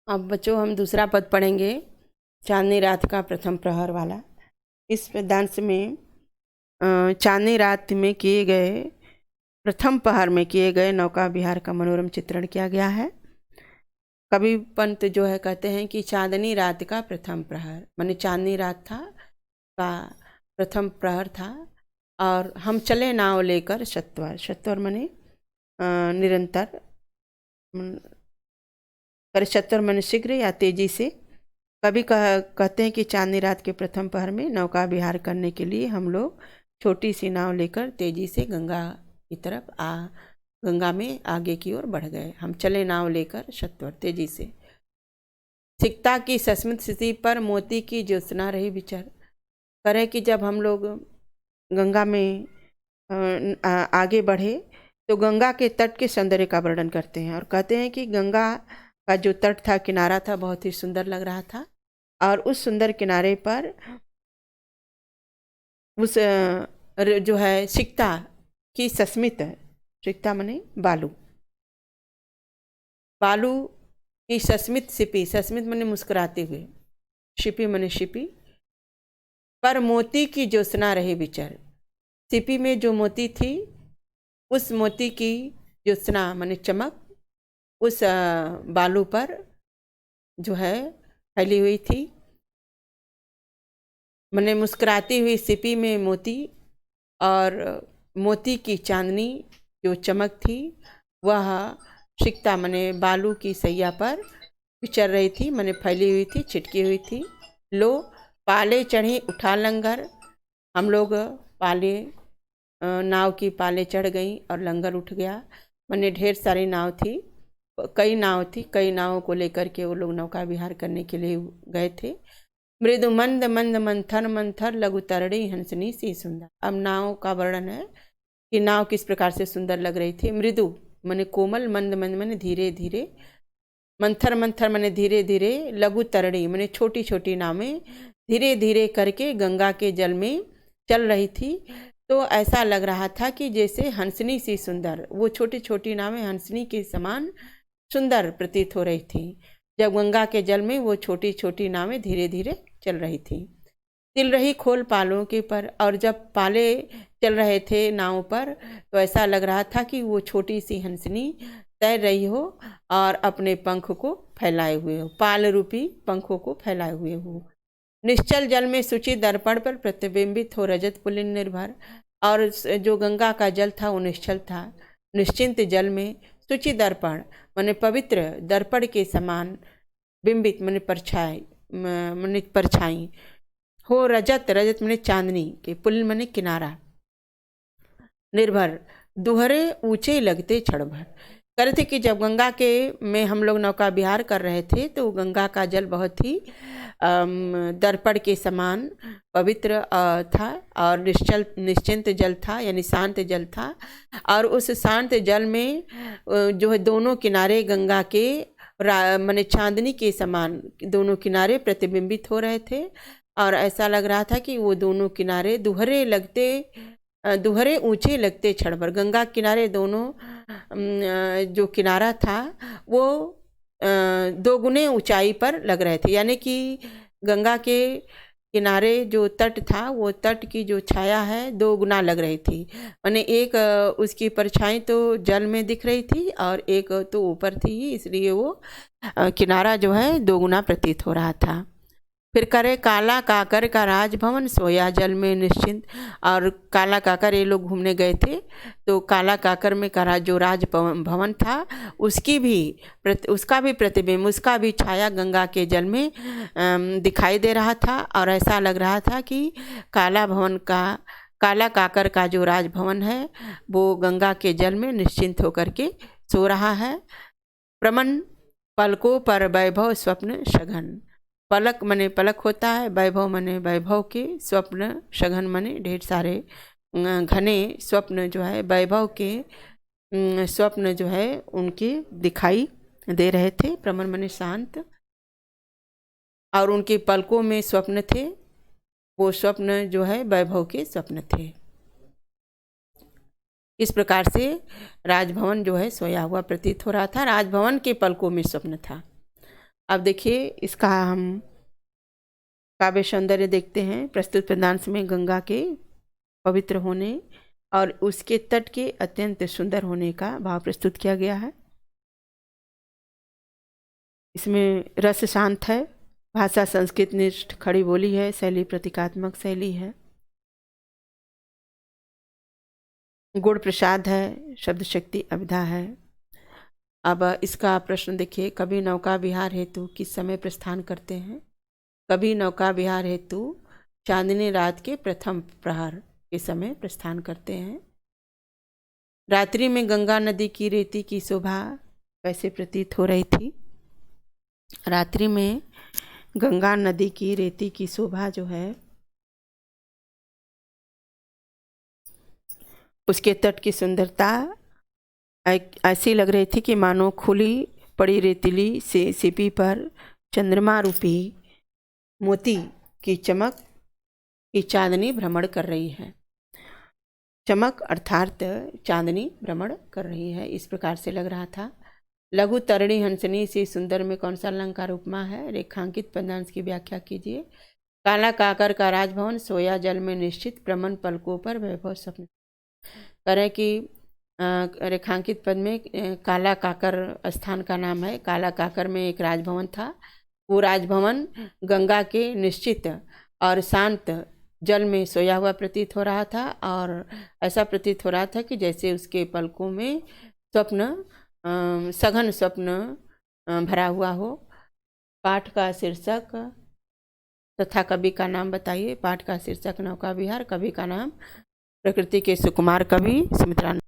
अब बच्चों हम दूसरा पद पढ़ेंगे, चांदनी रात का प्रथम प्रहर वाला। इस पद्यांश में चांदनी रात में किए गए प्रथम प्रहर में किए गए नौका विहार का मनोरम चित्रण किया गया है। कवि पंत जो है कहते हैं कि चांदनी रात का प्रथम प्रहर माने चांदनी रात था का प्रथम प्रहर था और हम चले नाव लेकर सत्वर। सत्वर माने निरंतर, सत्वर माने शीघ्र या तेजी से। कभी कहते हैं कि चांदनी रात के प्रथम पहर में नौका विहार करने के लिए हम लोग छोटी सी नाव लेकर तेजी से गंगा की तरफ गंगा में आगे की ओर बढ़ गए। हम चले नाव लेकर सत्वर तेजी से। सिकता की सस्मित स्थिति पर मोती की ज्योत्सना रही विचर। करे कि जब हम लोग गंगा में आगे बढ़े तो गंगा के तट के सौंदर्य का वर्णन करते हैं और कहते हैं कि गंगा का जो तट था, किनारा था, बहुत ही सुंदर लग रहा था और उस सुंदर किनारे पर उस जो है सिकता की सस्मित, सिकता माने बालू, बालू की सस्मित सिपी, सस्मित माने मुस्कुराते हुए, शिपी माने शिपी पर मोती की ज्योत्सना रहे विचर। सिपी में जो मोती थी उस मोती की ज्योत्सना माने चमक उस बालू पर जो है फैली हुई थी। माने मुस्कुराती हुई सिपी में मोती और मोती की चांदनी जो चमक थी वह सिकता माने बालू की सैया पर विचर रही थी, माने फैली हुई थी, छिटकी हुई थी। लो पाले चढ़ी उठा लंगर। हम लोग पाले नाव की पाले चढ़ गई और लंगर उठ गया। माने ढेर सारी नाव थी, कई नाव थी, कई नावों को लेकर के वो लोग नौका विहार करने के लिए गए थे। मृदु मंद मंद मंथर मंथर लघु तरणी हंसनी सी सुंदर। अब नाव का वर्णन है कि नाव किस प्रकार से सुंदर लग रही थी। मृदु माने कोमल, मंद मंद माने धीरे धीरे, मंथर मंथर माने धीरे धीरे, लघु तरणी माने छोटी छोटी नावें धीरे धीरे करके गंगा के जल में चल रही थी। तो ऐसा लग रहा था कि जैसे हंसनी सी सुंदर, वो छोटी छोटी नावें हंसनी के समान सुंदर प्रतीत हो रही थी जब गंगा के जल में वो छोटी छोटी नावें धीरे धीरे चल रही थी। तिल रही खोल पालों के पर, और जब पाले चल रहे थे नाव पर तो ऐसा लग रहा था कि वो छोटी सी हंसनी तैर रही हो और अपने पंख को फैलाए हुए हो, पाल रूपी पंखों को फैलाए हुए हो। निश्चल जल में सूची दर्पण पर प्रतिबिंबित हो रजत पुलिन निर्भर। और जो गंगा का जल था वो निश्चल था, निश्चिंत जल में सूची दर्पण माने पवित्र दर्पण के समान, बिंबित माने परछाई, माने परछाई हो रजत, रजत माने चांदनी के, पुलिन माने किनारा, निर्भर दुहरे ऊंचे लगते क्षण भर। कर थे कि जब गंगा के में हम लोग नौका विहार कर रहे थे तो गंगा का जल बहुत ही दर्पण के समान पवित्र था और निश्चिंत जल था, यानी शांत जल था। और उस शांत जल में जो है दोनों किनारे गंगा के माने चांदनी के समान दोनों किनारे प्रतिबिंबित हो रहे थे और ऐसा लग रहा था कि वो दोनों किनारे दुहरे ऊंचे लगते क्षण भर। गंगा किनारे दोनों जो किनारा था वो दो गुने ऊंचाई पर लग रहे थे, यानी कि गंगा के किनारे जो तट था वो तट की जो छाया है 2 गुना लग रही थी। माने एक उसकी परछाई तो जल में दिख रही थी और एक तो ऊपर थी, इसलिए वो किनारा जो है 2 गुना प्रतीत हो रहा था। फिर करे काला काकर का राजभवन सोया जल में निश्चिंत। और काला काकर ये लोग घूमने गए थे तो काला काकर में का जो राज भवन था उसका भी प्रतिबिंब, उसका भी छाया गंगा के जल में दिखाई दे रहा था और ऐसा लग रहा था कि काला काकर का जो राजभवन है वो गंगा के जल में निश्चिंत होकर के सो रहा है। प्रमन पलकों पर वैभव स्वप्न सघन। पलक मने पलक होता है, वैभव मने वैभव के, स्वप्न सघन मने ढेर सारे घने स्वप्न जो है वैभव के स्वप्न जो है उनके दिखाई दे रहे थे। प्रमन मने शांत, और उनके पलकों में स्वप्न थे, वो स्वप्न जो है वैभव के स्वप्न थे। इस प्रकार से राजभवन जो है सोया हुआ प्रतीत हो रहा था, राजभवन के पलकों में स्वप्न था। अब देखिए इसका हम काव्य सौंदर्य देखते हैं। प्रस्तुत पद्यांश में गंगा के पवित्र होने और उसके तट के अत्यंत सुंदर होने का भाव प्रस्तुत किया गया है। इसमें रस शांत है, भाषा संस्कृत निष्ठ खड़ी बोली है, शैली प्रतीकात्मक शैली है, गुण प्रसाद है, शब्द शक्ति अभिधा है। अब इसका प्रश्न देखिए, कभी नौका विहार हेतु किस समय प्रस्थान करते हैं? कभी नौका विहार हेतु चांदनी रात के प्रथम प्रहर के समय प्रस्थान करते हैं। रात्रि में गंगा नदी की रेती की शोभा कैसे प्रतीत हो रही थी? रात्रि में गंगा नदी की रेती की शोभा जो है उसके तट की सुंदरता ऐसी लग रही थी कि मानो खुली पड़ी रेतीली से सीपी पर चंद्रमा रूपी मोती की चमक की चांदनी भ्रमण कर रही है। चमक अर्थात चांदनी भ्रमण कर रही है, इस प्रकार से लग रहा था। लघु तरणी हंसनी से सुंदर में कौन सा अलंकार उपमा है? रेखांकित पद्यांश की व्याख्या कीजिए। काला काकर का राजभवन, सोया जल में निश्चित, प्रमन पलकों पर वैभव स्वप्न। करें कि रेखांकित पद में काला काकर स्थान का नाम है। काला काकर में एक राजभवन था। वो राजभवन गंगा के निश्चित और शांत जल में सोया हुआ प्रतीत हो रहा था और ऐसा प्रतीत हो रहा था कि जैसे उसके पलकों में स्वप्न सघन स्वप्न भरा हुआ हो। पाठ का शीर्षक तथा कवि का नाम बताइए। पाठ का शीर्षक नौका विहार, कवि का नाम प्रकृति के सुकुमार कवि सुमित्रानंद।